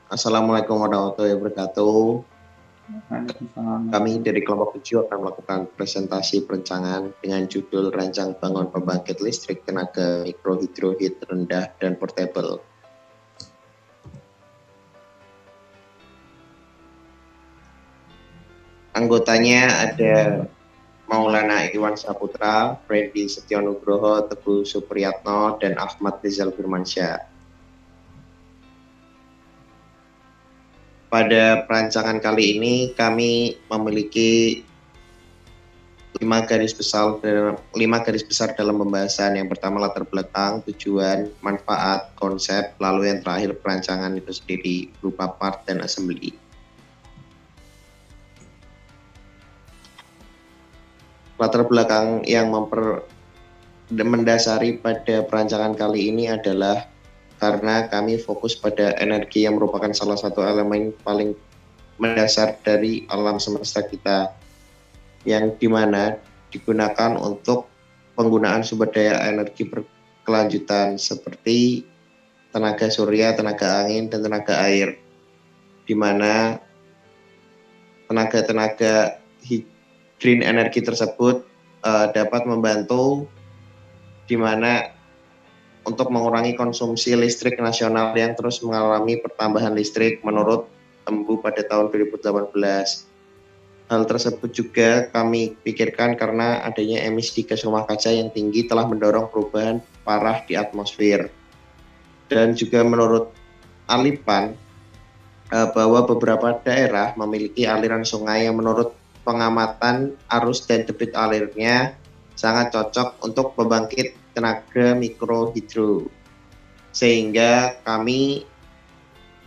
Assalamualaikum warahmatullahi wabarakatuh. Waalaikumsalam. Kami dari kelompok 7 akan melakukan presentasi perencanaan dengan judul Rancang Bangun Pembangkit Listrik Tenaga Mikro Hidro Heat Rendah dan Portable. Anggotanya ada Maulana Iwan Saputra, Freddy Setionugroho, Teguh Supriyatno, dan Ahmad Rizal Firmansyah. Pada perancangan kali ini kami memiliki 5 garis besar dalam pembahasan. Yang pertama latar belakang, tujuan, manfaat, konsep, lalu yang terakhir perancangan itu sendiri berupa part dan assembly. Latar belakang yang mendasari pada perancangan kali ini adalah karena kami fokus pada energi yang merupakan salah satu elemen paling mendasar dari alam semesta kita, yang dimana digunakan untuk penggunaan sumber daya energi berkelanjutan seperti tenaga surya, tenaga angin, dan tenaga air, dimana tenaga green energy tersebut dapat membantu dimana untuk mengurangi konsumsi listrik nasional yang terus mengalami pertambahan listrik menurut Embu pada tahun 2018. Hal tersebut juga kami pikirkan karena adanya emisi gas rumah kaca yang tinggi telah mendorong perubahan parah di atmosfer. Dan juga menurut Alipan, bahwa beberapa daerah memiliki aliran sungai yang menurut pengamatan arus dan debit alirnya sangat cocok untuk pembangkit tenaga mikro hidro, sehingga kami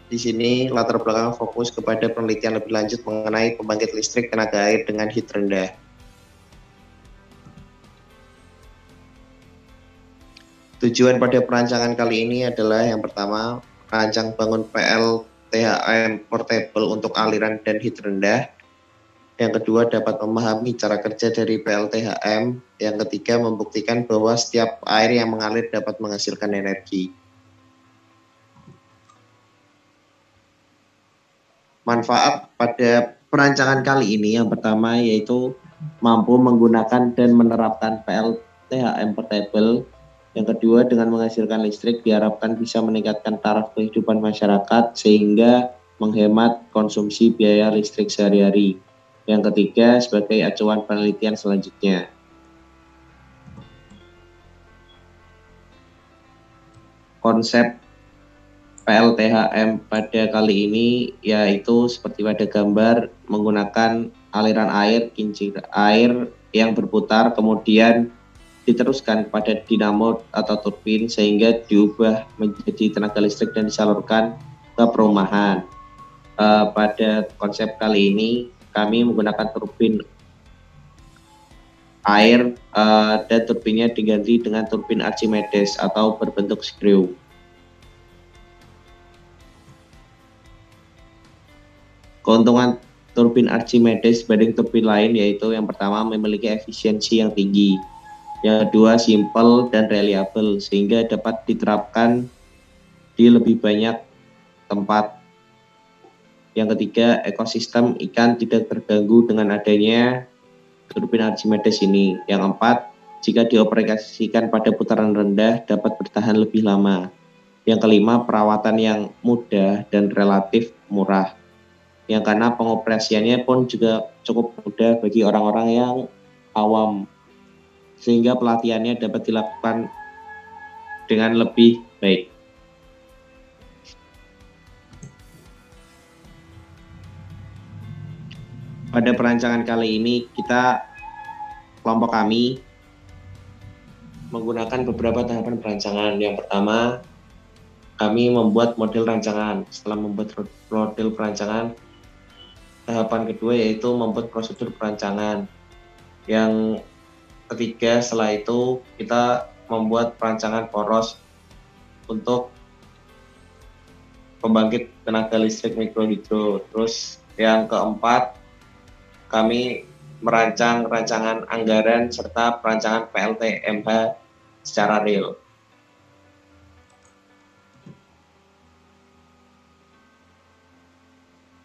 di sini latar belakang fokus kepada penelitian lebih lanjut mengenai pembangkit listrik tenaga air dengan heat rendah. Tujuan pada perancangan kali ini adalah yang pertama, rancang bangun PLTHM portable untuk aliran dan heat rendah. Yang kedua, dapat memahami cara kerja dari PLTHM. Yang ketiga, membuktikan bahwa setiap air yang mengalir dapat menghasilkan energi. Manfaat pada perancangan kali ini yang pertama yaitu mampu menggunakan dan menerapkan PLTHM portable. Yang kedua, dengan menghasilkan listrik diharapkan bisa meningkatkan taraf kehidupan masyarakat sehingga menghemat konsumsi biaya listrik sehari-hari. Yang ketiga, sebagai acuan penelitian selanjutnya. Konsep PLTHM pada kali ini yaitu seperti pada gambar, menggunakan aliran air, kincir air yang berputar kemudian diteruskan pada dinamo atau turbin sehingga diubah menjadi tenaga listrik dan disalurkan ke perumahan. Pada konsep kali ini kami menggunakan turbin air dan turbinnya diganti dengan turbin Archimedes atau berbentuk screw. Keuntungan turbin Archimedes dibanding turbin lain yaitu yang pertama memiliki efisiensi yang tinggi, yang kedua simple dan reliable sehingga dapat diterapkan di lebih banyak tempat. Yang ketiga, ekosistem ikan tidak terganggu dengan adanya turbin Archimedes ini. Yang keempat, jika dioperasikan pada putaran rendah dapat bertahan lebih lama. Yang kelima, perawatan yang mudah dan relatif murah. Yang keenam, pengoperasiannya pun juga cukup mudah bagi orang-orang yang awam, sehingga pelatihannya dapat dilakukan dengan lebih baik. Pada perancangan kali ini kelompok kami menggunakan beberapa tahapan perancangan. Yang pertama, kami membuat model rancangan. Setelah membuat model perancangan, tahapan kedua yaitu membuat prosedur perancangan. Yang ketiga, setelah itu kita membuat perancangan poros untuk pembangkit tenaga listrik mikrohidro. Terus yang keempat, kami merancang rancangan anggaran serta perancangan PLTMH secara real.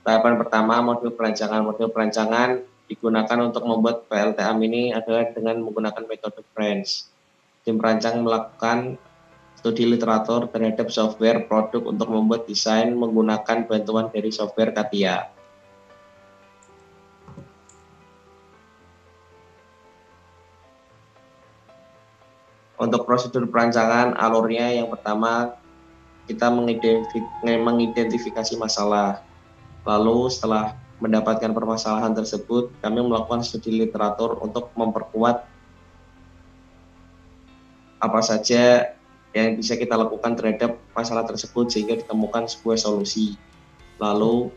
Tahapan pertama, modul perancangan. Modul perancangan digunakan untuk membuat PLTA Mini adalah dengan menggunakan metode FRANCE. Tim perancang melakukan studi literatur terhadap software produk untuk membuat desain menggunakan bantuan dari software CATIA. Untuk prosedur perancangan, alurnya yang pertama kita mengidentifikasi masalah. Lalu setelah mendapatkan permasalahan tersebut, kami melakukan studi literatur untuk memperkuat apa saja yang bisa kita lakukan terhadap masalah tersebut sehingga ditemukan sebuah solusi. Lalu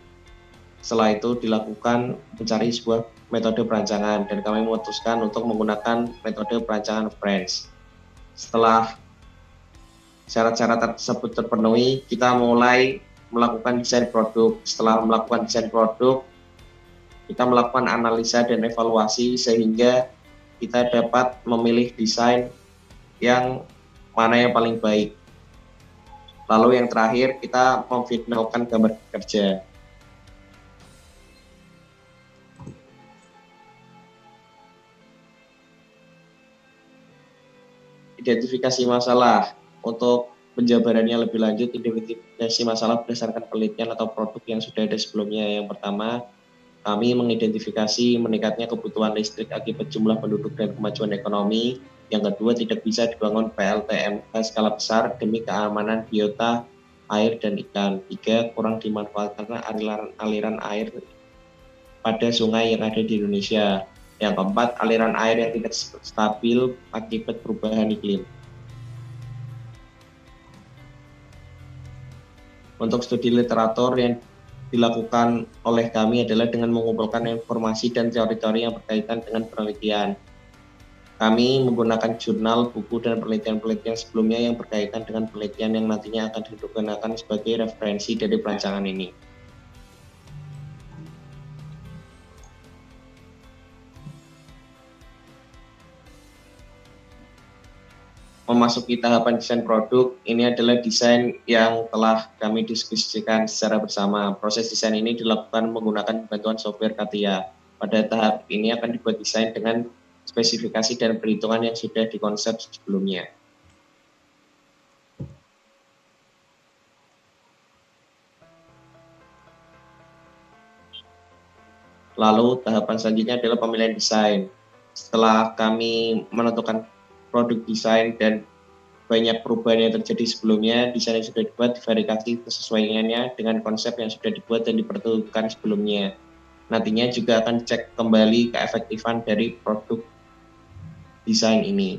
setelah itu dilakukan mencari sebuah metode perancangan dan kami memutuskan untuk menggunakan metode perancangan FRANCE. Setelah syarat-syarat tersebut terpenuhi, kita mulai melakukan desain produk. Setelah melakukan desain produk, kita melakukan analisa dan evaluasi sehingga kita dapat memilih desain yang mana yang paling baik. Lalu yang terakhir, kita memfinalkan gambar kerja. Identifikasi masalah. Untuk penjabarannya lebih lanjut, identifikasi masalah berdasarkan penelitian atau produk yang sudah ada sebelumnya. Yang pertama, kami mengidentifikasi meningkatnya kebutuhan listrik akibat jumlah penduduk dan kemajuan ekonomi. Yang kedua, tidak bisa dibangun PLTMK skala besar demi keamanan biota, air, dan ikan. Tiga, kurang dimanfaatkan aliran air pada sungai yang ada di Indonesia. Yang keempat, aliran air yang tidak stabil akibat perubahan iklim. Untuk studi literatur yang dilakukan oleh kami adalah dengan mengumpulkan informasi dan teori-teori yang berkaitan dengan penelitian. Kami menggunakan jurnal, buku, dan penelitian-penelitian sebelumnya yang berkaitan dengan penelitian yang nantinya akan digunakan sebagai referensi dari perancangan ini. Memasuki tahapan desain produk, ini adalah desain yang telah kami diskusikan secara bersama. Proses desain ini dilakukan menggunakan bantuan software CATIA. Pada tahap ini akan dibuat desain dengan spesifikasi dan perhitungan yang sudah dikonsep sebelumnya. Lalu tahapan selanjutnya adalah pemilihan desain. Setelah kami menentukan produk desain dan banyak perubahan yang terjadi sebelumnya, desain yang sudah dibuat diverifikasi kesesuaiannya dengan konsep yang sudah dibuat dan dipertentukan sebelumnya. Nantinya juga akan cek kembali keefektifan dari produk desain ini.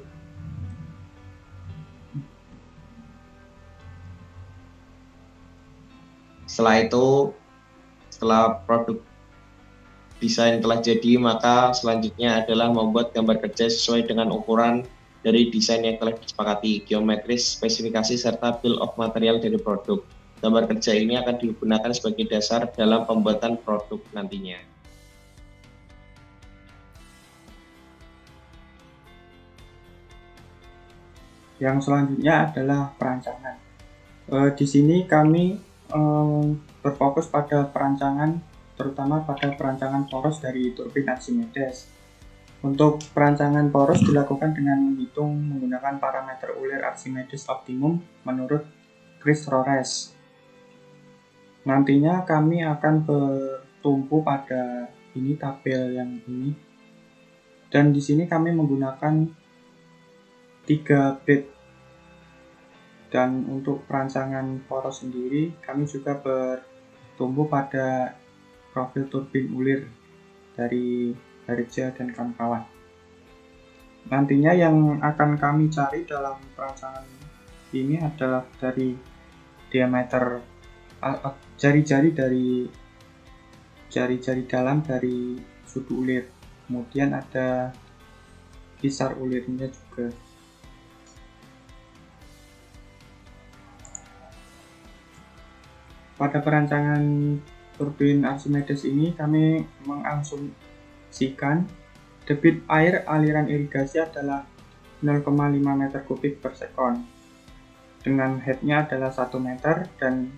Setelah itu, setelah produk desain telah jadi, maka selanjutnya adalah membuat gambar kerja sesuai dengan ukuran dari desain yang telah disepakati, geometris, spesifikasi, serta bill of material dari produk. Gambar kerja ini akan digunakan sebagai dasar dalam pembuatan produk nantinya. Yang selanjutnya adalah perancangan. Di sini kami berfokus pada perancangan, terutama pada perancangan poros dari turbin Archimedes. Untuk perancangan poros dilakukan dengan menghitung menggunakan parameter ulir Archimedes optimum menurut Chris Rores. Nantinya kami akan bertumpu pada ini tabel yang ini. Dan di sini kami menggunakan 3 bit. Dan untuk perancangan poros sendiri kami juga bertumpu pada profil turbin ulir dari Harja dan kawan-kawan. Nantinya yang akan kami cari dalam perancangan ini adalah dari diameter jari-jari dalam dari sudut ulir. Kemudian ada kisar ulirnya juga. Pada perancangan turbin Archimedes ini kami mengasumsikan debit air aliran irigasi adalah 0,5 meter kubik per sekon dengan headnya adalah 1 meter dan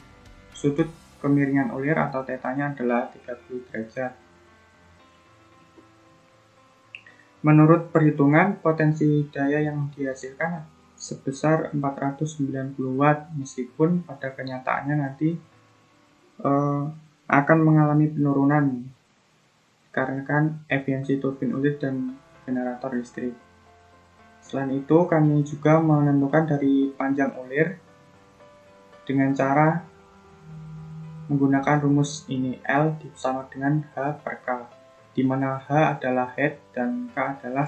sudut kemiringan ulir atau tetanya adalah 30 derajat. Menurut perhitungan, potensi daya yang dihasilkan sebesar 490 Watt, meskipun pada kenyataannya nanti akan mengalami penurunan karena kan efisiensi turbin ulir dan generator listrik. Selain itu, kami juga menentukan dari panjang ulir dengan cara menggunakan rumus ini, L sama dengan H per K, di mana H adalah head dan K adalah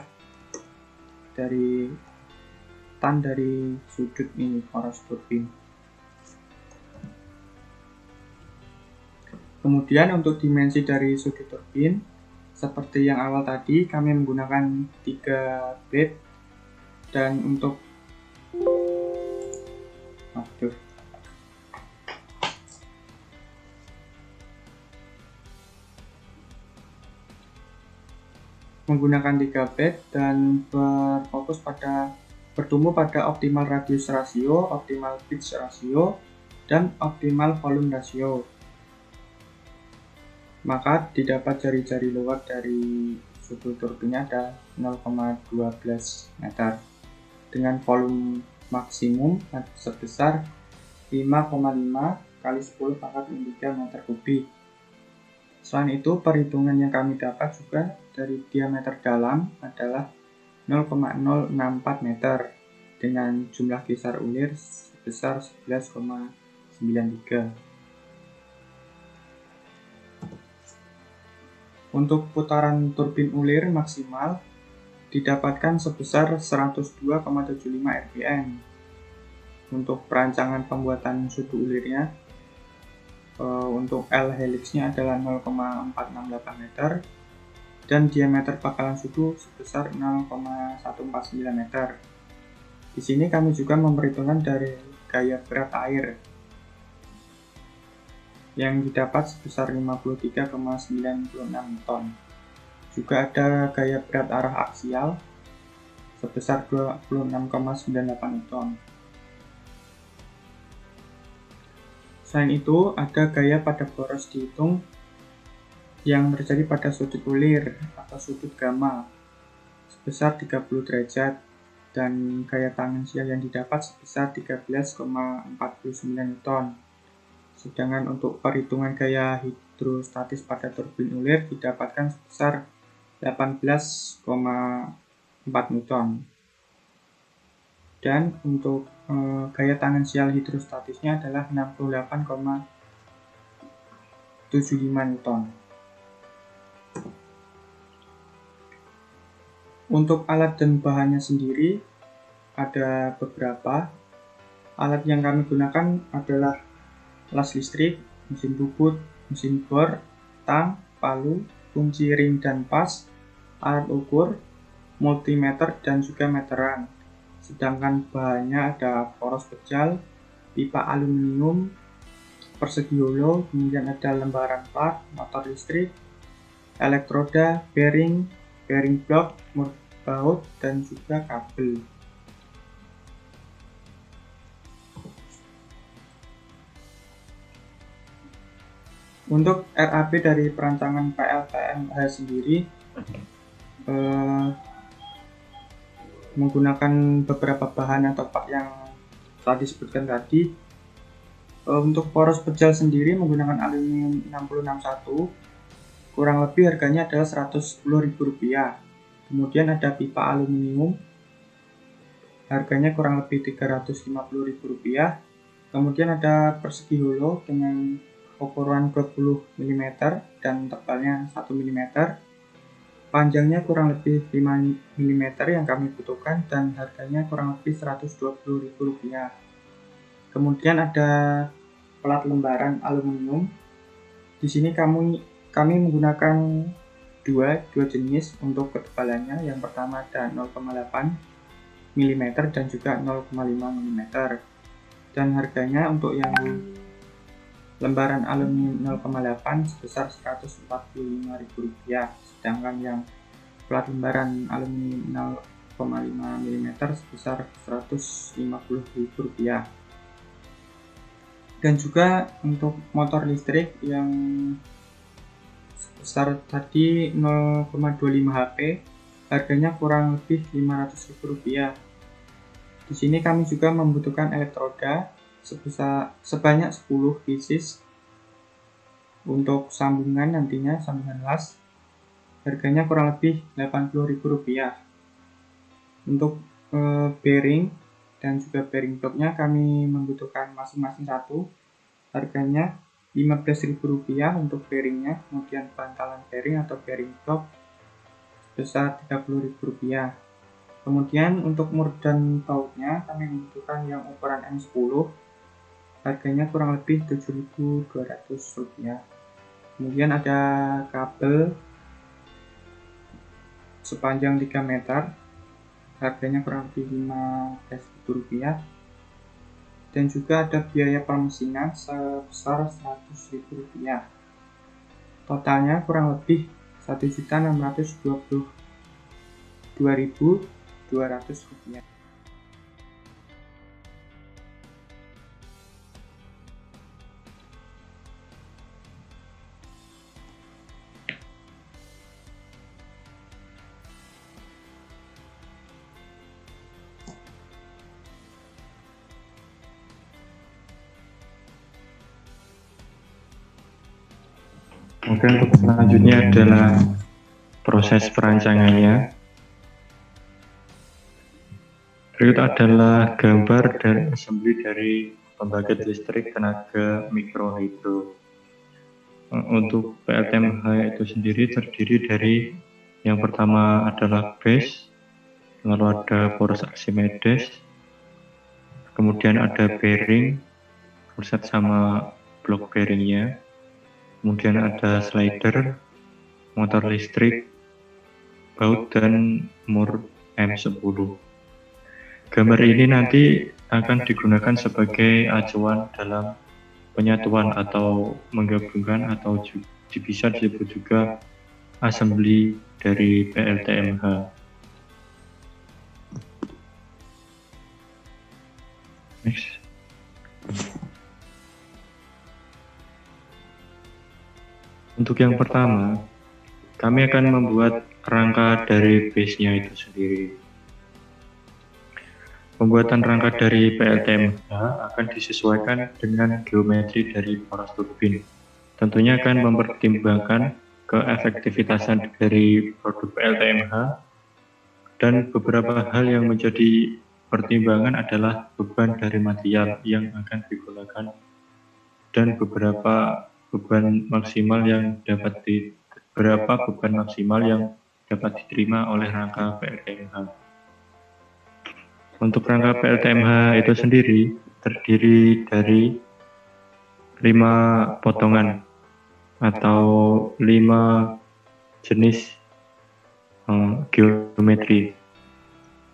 dari tan dari sudut ini poros turbin. Kemudian untuk dimensi dari sudut turbin, seperti yang awal tadi, kami menggunakan 3 blade, dan untuk menggunakan 3 blade dan bertumbuh pada optimal radius rasio, optimal pitch rasio, dan optimal volume rasio. Maka didapat jari-jari luar dari sudut turbinnya ada 0,12 meter dengan volume maksimum sebesar 5,5 kali 10 pangkat 3 meter kubik. Selain itu, perhitungan yang kami dapat juga dari diameter dalam adalah 0,064 meter dengan jumlah kisar ulir sebesar 11,93. Untuk putaran turbin ulir maksimal didapatkan sebesar 102,75 rpm. Untuk perancangan pembuatan sudu ulirnya, untuk L helixnya adalah 0,468 meter dan diameter pangkalan sudu sebesar 0,149 meter. Di sini kami juga memperhitungkan dari gaya berat air yang didapat sebesar 53,96 ton. Juga ada gaya berat arah aksial sebesar 26,98 ton. Selain itu, ada gaya pada boros dihitung yang terjadi pada sudut ulir atau sudut gamma sebesar 30 derajat dan gaya tangensial yang didapat sebesar 13,49 ton. Sedangkan untuk perhitungan gaya hidrostatis pada turbin ulir didapatkan sebesar 18,4 Newton. Dan untuk gaya tangensial hidrostatisnya adalah 68,75 Newton. Untuk alat dan bahannya sendiri ada beberapa. Alat yang kami gunakan adalah las listrik, mesin bubut, mesin bor, tang, palu, kunci ring dan pas, alat ukur, multimeter dan juga meteran. Sedangkan bahannya ada poros pejal, pipa aluminium, persegi holo, kemudian ada lembaran plat, motor listrik, elektroda, bearing block, mur baut, dan juga kabel. Untuk RAB dari perancangan PLTMH sendiri menggunakan beberapa bahan atau part yang telah disebutkan tadi. Untuk poros pejal sendiri menggunakan aluminium 6061, kurang lebih harganya adalah Rp110.000. Kemudian ada pipa aluminium, harganya kurang lebih Rp350.000. Kemudian ada persegi holo dengan ukuran 20 mm dan tebalnya 1 mm. Panjangnya kurang lebih 5 mm yang kami butuhkan dan harganya kurang lebih Rp120.000. Kemudian ada plat lembaran aluminium. Di sini kami menggunakan dua jenis untuk ketebalannya. Yang pertama ada 0,8 mm dan juga 0,5 mm. Dan harganya untuk yang lembaran aluminium 0,8 sebesar Rp145.000, sedangkan yang plat lembaran aluminium 0,5 mm sebesar Rp150.000. Dan juga untuk motor listrik yang sebesar tadi 0,25 HP, harganya kurang lebih Rp500.000. Di sini kami juga membutuhkan elektroda sebanyak 10 pieces untuk sambungan nantinya, sambungan las. Harganya kurang lebih Rp80.000. Untuk bearing dan juga bearing blocknya kami membutuhkan masing-masing satu. Harganya Rp15.000 untuk bearingnya, kemudian bantalan bearing atau bearing block sebesar Rp30.000. Kemudian untuk mur dan bautnya kami membutuhkan yang ukuran M10, harganya kurang lebih Rp7.200. Kemudian ada kabel sepanjang 3 meter, harganya kurang lebih Rp15.000. Dan juga ada biaya permesinan sebesar Rp100.000. Totalnya kurang lebih Rp1.622.200. Oke, untuk selanjutnya adalah proses perancangannya. Berikut adalah gambar dan assembly dari pembangkit listrik tenaga mikro hidro. Untuk PLTMH itu sendiri terdiri dari yang pertama adalah base, lalu ada poros Archimedes, kemudian ada bearing, pusat sama blok bearingnya, kemudian ada slider, motor listrik, baut, dan mur M10. Gambar ini nanti akan digunakan sebagai acuan dalam penyatuan atau menggabungkan atau bisa disebut juga assembly dari PLTMH. Next. Untuk yang pertama, kami akan membuat rangka dari base-nya itu sendiri. Pembuatan rangka dari PLTMH akan disesuaikan dengan geometri dari poros turbin. Tentunya akan mempertimbangkan keefektivitasan dari produk PLTMH, dan beberapa hal yang menjadi pertimbangan adalah beban dari material yang akan digunakan dan beberapa beban maksimal yang dapat diterima oleh rangka PLTMH. Untuk rangka PLTMH itu sendiri terdiri dari 5 potongan atau 5 jenis geometri.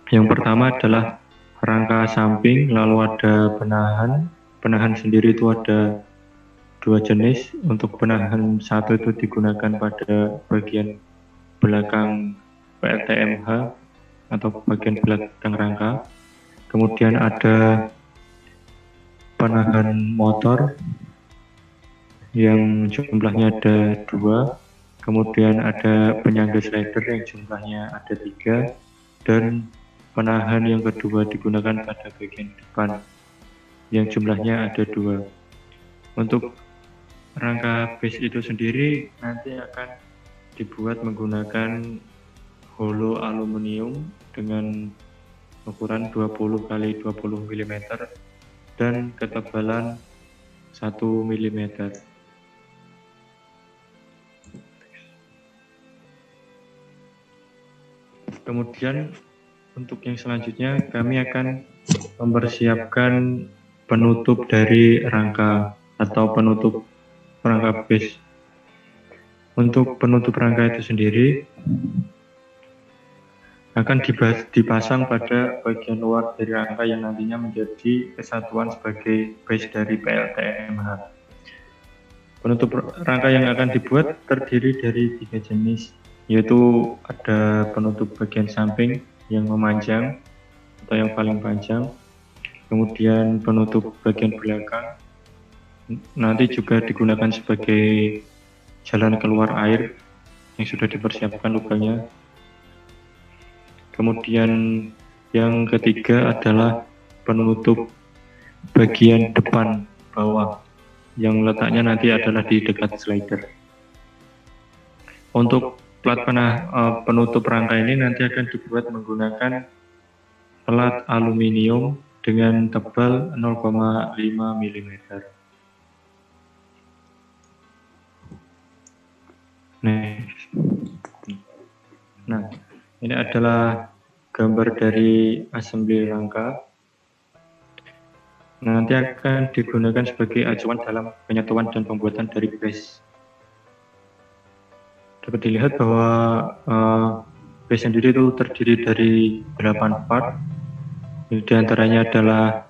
Yang pertama adalah rangka samping, lalu ada penahan. Penahan sendiri itu ada 2 jenis. Untuk penahan satu itu digunakan pada bagian belakang PLTMH atau bagian belakang rangka. Kemudian ada penahan motor yang jumlahnya ada 2. Kemudian ada penyangga slider yang jumlahnya ada 3. Dan penahan yang kedua digunakan pada bagian depan yang jumlahnya ada 2. Untuk rangka base itu sendiri nanti akan dibuat menggunakan holo aluminium dengan ukuran 20 x 20 mm dan ketebalan 1 mm. Kemudian untuk yang selanjutnya kami akan mempersiapkan penutup dari rangka atau penutup rangka base. Untuk penutup rangka itu sendiri akan dipasang pada bagian luar dari rangka yang nantinya menjadi kesatuan sebagai base dari PLTMH. Penutup rangka yang akan dibuat terdiri dari 3 jenis, yaitu ada penutup bagian samping yang memanjang atau yang paling panjang, kemudian penutup bagian belakang, nanti juga digunakan sebagai jalan keluar air yang sudah dipersiapkan lubangnya. Kemudian yang ketiga adalah penutup bagian depan bawah yang letaknya nanti adalah di dekat slider. Untuk plat penutup rangka ini nanti akan dibuat menggunakan plat aluminium dengan tebal 0,5 mm. Nah, ini adalah gambar dari assembly rangka. Nanti akan digunakan sebagai acuan dalam penyatuan dan pembuatan dari base. Dapat dilihat bahwa base sendiri itu terdiri dari 8 part. Di antaranya adalah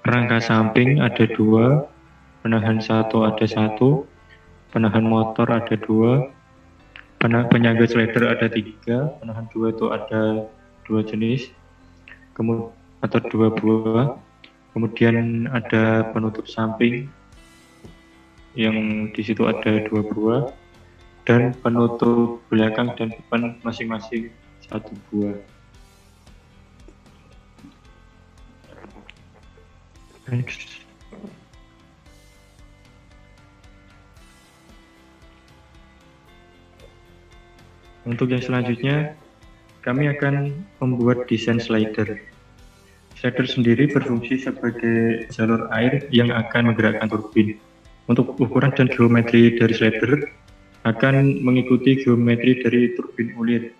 rangka samping ada 2, penahan 1 ada 1, penahan motor ada 2, penyangga slider ada 3, penahan 2 itu ada 2 jenis, atau 2 buah. Kemudian ada penutup samping yang di situ ada 2 buah, dan penutup belakang dan depan masing-masing 1 buah. Next. Untuk yang selanjutnya, kami akan membuat desain slider. Slider sendiri berfungsi sebagai jalur air yang akan menggerakkan turbin. Untuk ukuran dan geometri dari slider akan mengikuti geometri dari turbin ulir.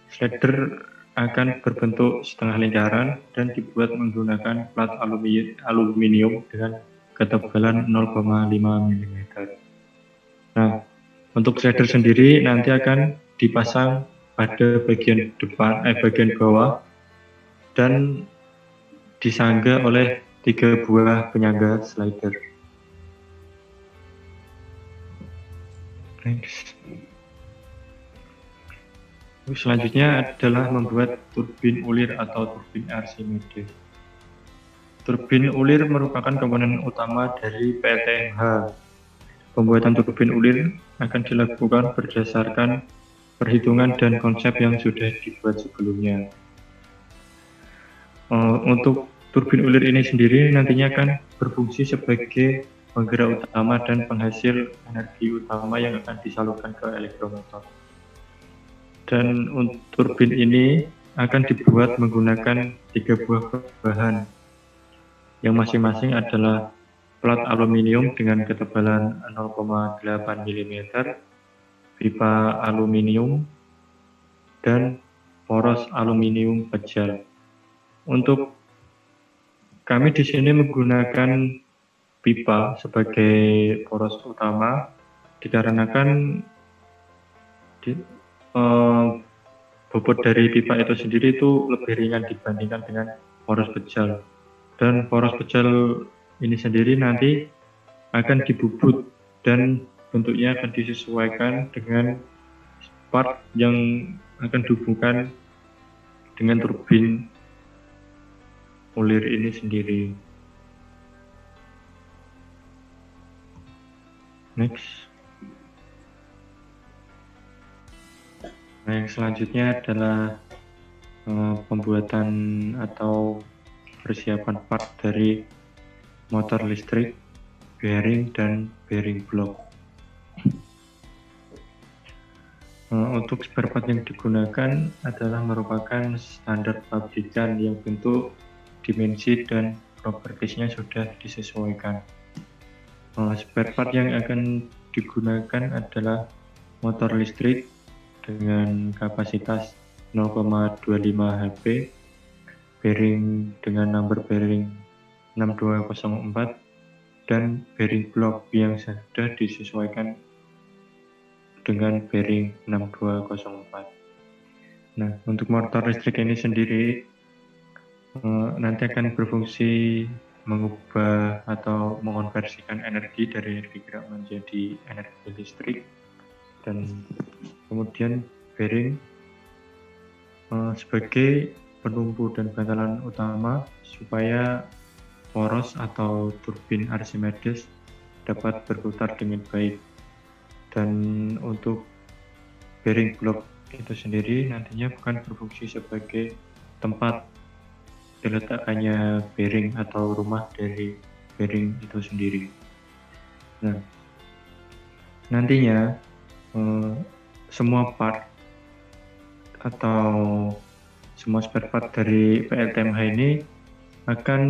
Slider akan berbentuk setengah lingkaran dan dibuat menggunakan plat aluminium dengan ketebalan 0,5 mm. Nah, untuk slider sendiri nanti akan dipasang pada bagian bagian bawah dan disangga oleh 3 buah penyangga slider. Next. Selanjutnya adalah membuat turbin ulir atau turbin Archimedes. Turbin ulir merupakan komponen utama dari PLTMH. Pembuatan turbin ulir akan dilakukan berdasarkan perhitungan dan konsep yang sudah dibuat sebelumnya. Untuk turbin ulir ini sendiri nantinya akan berfungsi sebagai penggerak utama dan penghasil energi utama yang akan disalurkan ke elektromotor. Dan untuk turbin ini akan dibuat menggunakan 3 buah bahan yang masing-masing adalah plat aluminium dengan ketebalan 0,8 mm, pipa aluminium, dan poros aluminium pejal. Untuk kami di sini menggunakan pipa sebagai poros utama dikarenakan bobot dari pipa itu sendiri itu lebih ringan dibandingkan dengan poros pejal. Dan poros pejal ini sendiri nanti akan dibubut dan bentuknya akan disesuaikan dengan part yang akan dihubungkan dengan turbin ulir ini sendiri. Next. Nah, yang selanjutnya adalah pembuatan atau persiapan part dari motor listrik, bearing, dan bearing block. Untuk spare part yang digunakan adalah merupakan standar pabrikan yang bentuk, dimensi, dan propertiesnya sudah disesuaikan. Spare part yang akan digunakan adalah motor listrik dengan kapasitas 0,25 HP, bearing dengan number bearing 6204, dan bearing block yang sudah disesuaikan dengan bearing 6204. Nah, untuk motor listrik ini sendiri nanti akan berfungsi mengubah atau mengonversikan energi dari energi gerak menjadi energi listrik, dan kemudian bearing sebagai penumpu dan bantalan utama supaya poros atau turbin Archimedes dapat berputar dengan baik. Dan untuk bearing block itu sendiri nantinya bukan berfungsi sebagai tempat diletakkannya bearing atau rumah dari bearing itu sendiri. Nah, nantinya semua part atau semua spare part dari PLTMH ini akan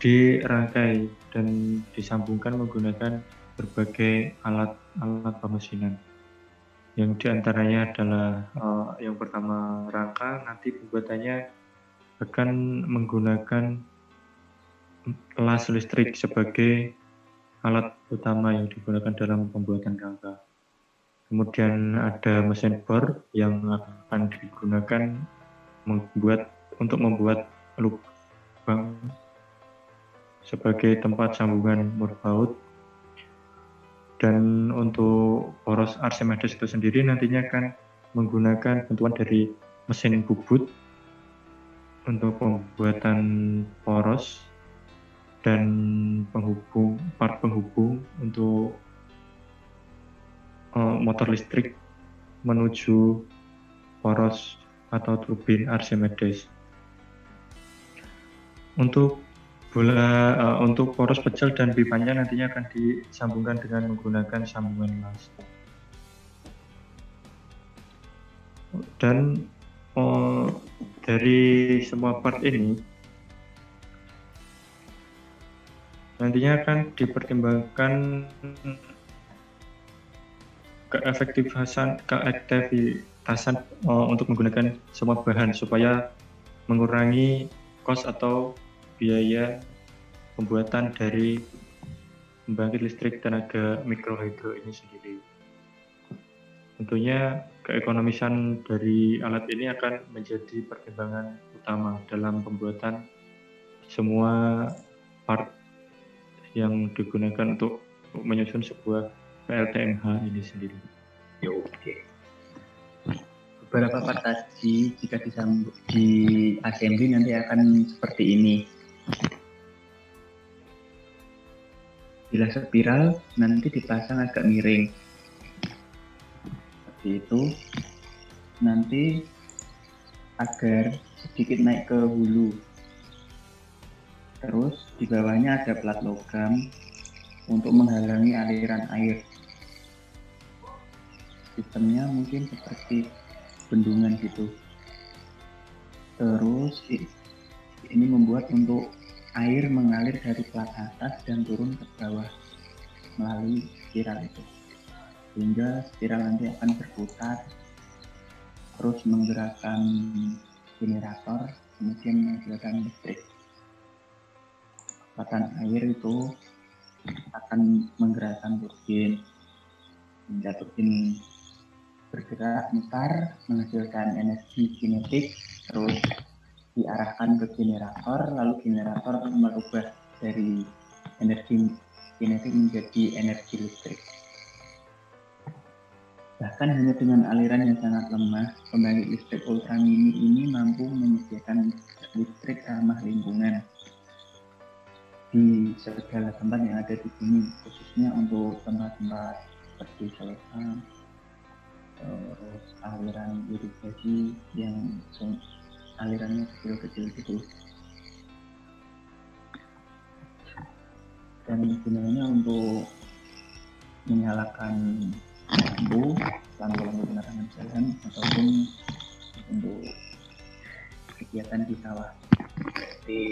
dirangkai dan disambungkan menggunakan berbagai alat pemesinan. Yang diantaranya adalah yang pertama rangka, nanti pembuatannya akan menggunakan las listrik sebagai alat utama yang digunakan dalam pembuatan rangka. Kemudian ada mesin bor yang akan digunakan untuk membuat lubang sebagai tempat sambungan mur baut. Dan untuk poros Archimedes itu sendiri nantinya akan menggunakan bantuan dari mesin bubut untuk pembuatan poros dan part penghubung untuk motor listrik menuju poros atau turbin Archimedes. Untuk poros pecel dan pipanya nantinya akan disambungkan dengan menggunakan sambungan las. Dan dari semua part ini nantinya akan dipertimbangkan keefektifitasan untuk menggunakan semua bahan supaya mengurangi kos atau biaya pembuatan dari pembangkit listrik tenaga mikrohidro ini sendiri. Tentunya keekonomisan dari alat ini akan menjadi pertimbangan utama dalam pembuatan semua part yang digunakan untuk menyusun sebuah PLTMH ini sendiri. Oke. Beberapa part tadi jika di assembly nanti akan seperti ini. Bila spiral nanti dipasang agak miring. Seperti itu. Nanti agar sedikit naik ke hulu. Terus di bawahnya ada plat logam untuk menghalangi aliran air. Sistemnya mungkin seperti bendungan gitu. Terus ini membuat untuk air mengalir dari plat atas dan turun ke bawah melalui spiral itu, sehingga spiral nanti akan berputar terus menggerakkan generator, kemudian menghasilkan listrik. Kecepatan air itu akan menggerakkan turbin, hingga turbin bergerak mutar menghasilkan energi kinetik, terus diarahkan ke generator, lalu generator merubah dari energi kinetik menjadi energi listrik. Bahkan hanya dengan aliran yang sangat lemah, pembangkit listrik ultra mini ini mampu menyediakan listrik ramah lingkungan di segala tempat yang ada di sini, khususnya untuk tempat-tempat seperti selatan, aliran irigasi yang alirannya kecil-kecil gitu. Dan gunanya untuk menyalakan lampu penerangan jalan ataupun untuk kegiatan di sawah, seperti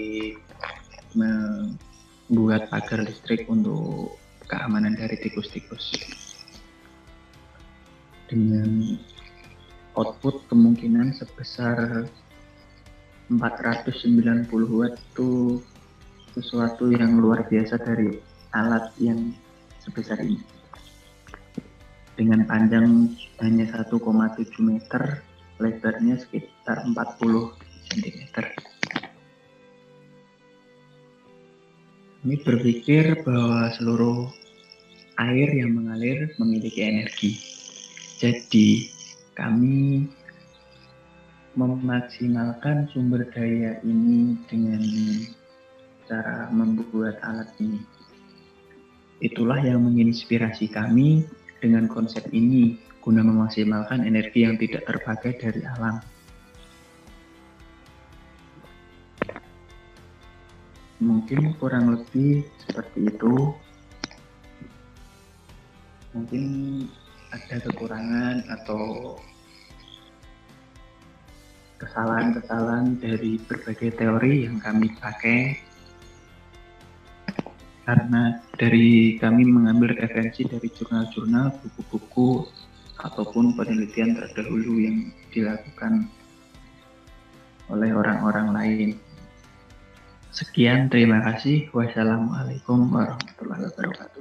membuat pagar listrik untuk keamanan dari tikus-tikus. Dengan output kemungkinan sebesar 490 watt itu sesuatu yang luar biasa dari alat yang sebesar ini. Dengan panjang hanya 1,7 meter, lebarnya sekitar 40 cm. Kami berpikir bahwa seluruh air yang mengalir memiliki energi. Jadi, kami memaksimalkan sumber daya ini dengan cara membuat alat ini. Itulah yang menginspirasi kami dengan konsep ini guna memaksimalkan energi yang tidak terpakai dari alam. Mungkin kurang lebih seperti itu. Mungkin ada kekurangan atau kesalahan-kesalahan dari berbagai teori yang kami pakai, karena dari kami mengambil referensi dari jurnal-jurnal, buku-buku, ataupun penelitian terdahulu yang dilakukan oleh orang-orang lain. Sekian, terima kasih. Wassalamualaikum warahmatullahi wabarakatuh.